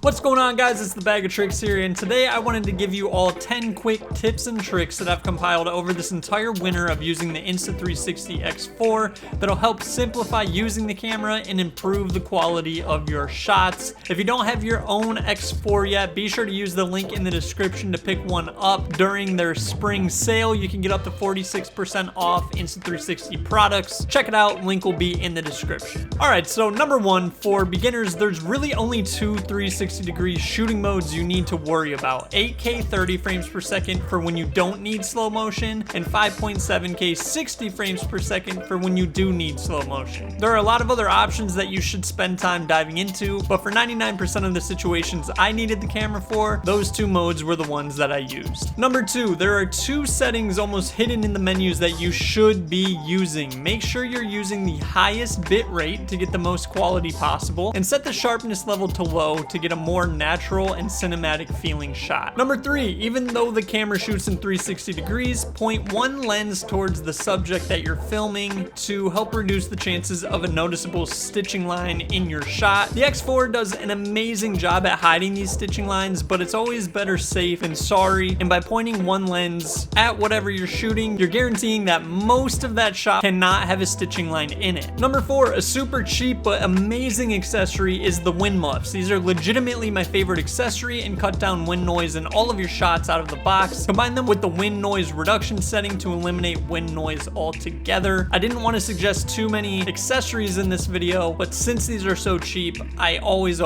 What's going on, guys? It's the Bag of Tricks here, and today I wanted to give you all 10 quick tips and tricks that I've compiled over this entire winter of using the Insta360 X4 that'll help simplify using the camera and improve the quality of your shots. If you don't have your own X4 yet, be sure to use the link in the description to pick one up during their spring sale. You can get up to 46% off Insta360 products. Check it out, link will be in the description. Alright, so number one, for beginners, there's really only two 360-degree shooting modes you need to worry about. 8K 30 frames per second for when you don't need slow motion, and 5.7K 60 frames per second for when you do need slow motion. There are a lot of other options that you should spend time diving into, but for 99% of the situations I needed the camera for, those two modes were the ones that I used. Number two, there are two settings almost hidden in the menus that you should be using. Make sure you're using the highest bit rate to get the most quality possible, and set the sharpness level to low to get a more natural and cinematic feeling shot. Number three, even though the camera shoots in 360 degrees, point one lens towards the subject that you're filming to help reduce the chances of a noticeable stitching line in your shot. The X4 does an amazing job at hiding these stitching lines, but it's always better safe than sorry, and by pointing one lens at whatever you're shooting, you're guaranteeing that most of that shot cannot have a stitching line in it. Number four, a super cheap but amazing accessory is the wind muffs. These are legitimately my favorite accessory and cut down wind noise in all of your shots out of the box. Combine them with the wind noise reduction setting to eliminate wind noise altogether. I didn't want to suggest too many accessories in this video, but since these are so cheap, I always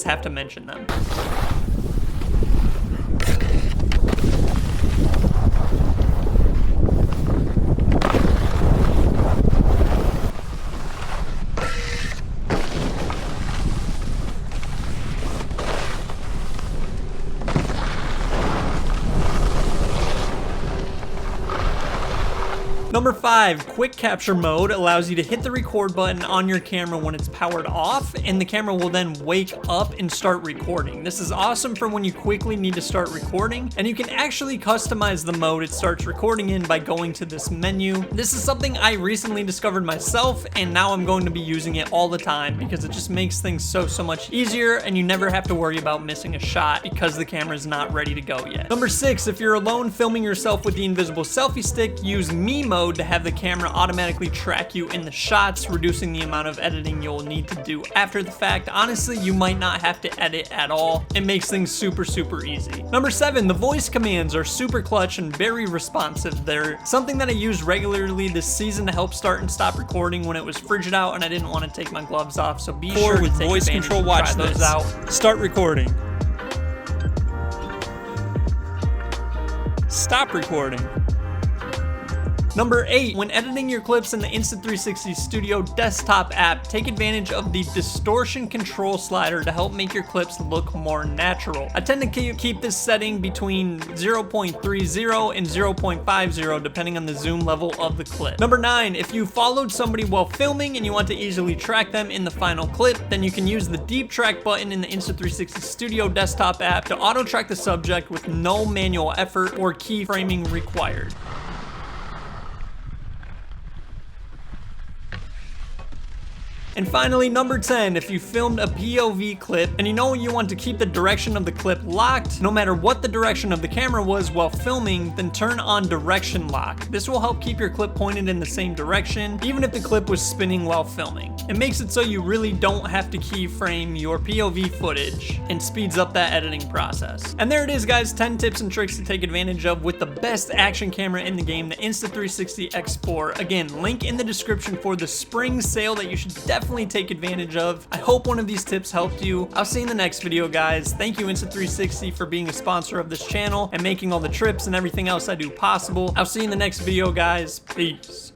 have to mention them. Number five, quick capture mode allows you to hit the record button on your camera when it's powered off, and the camera will then wake up and start recording. This is awesome for when you quickly need to start recording, and you can actually customize the mode it starts recording in by going to this menu. This is something I recently discovered myself, and now I'm going to be using it all the time because it just makes things so much easier, and you never have to worry about missing a shot because the camera is not ready to go yet. Number six, if you're alone filming yourself with the invisible selfie stick, use me mode to have the camera automatically track you in the shots, reducing the amount of editing you'll need to do after the fact. Honestly, you might not have to edit at all. It makes things super easy. Number seven, the voice commands are super clutch and very responsive. They're something that I use regularly this season to help start and stop recording when it was frigid out and I didn't want to take my gloves off, so be sure to take voice control, watch those out. Start recording. Stop recording. Number eight, when editing your clips in the Insta360 Studio desktop app, take advantage of the distortion control slider to help make your clips look more natural. I tend to keep this setting between 0.30 and 0.50 depending on the zoom level of the clip. Number nine, if you followed somebody while filming and you want to easily track them in the final clip, then you can use the deep track button in the Insta360 Studio desktop app to auto track the subject with no manual effort or keyframing required. And finally, number 10, if you filmed a POV clip and you know you want to keep the direction of the clip locked, no matter what the direction of the camera was while filming, then turn on direction lock. This will help keep your clip pointed in the same direction, even if the clip was spinning while filming. It makes it so you really don't have to keyframe your POV footage and speeds up that editing process. And there it is, guys, 10 tips and tricks to take advantage of with the best action camera in the game, the Insta360 X4. Again, link in the description for the spring sale that you should definitely take advantage of. I hope one of these tips helped you. I'll see you in the next video, guys. Thank you, Insta360, for being a sponsor of this channel and making all the trips and everything else I do possible. I'll see you in the next video, guys. Peace.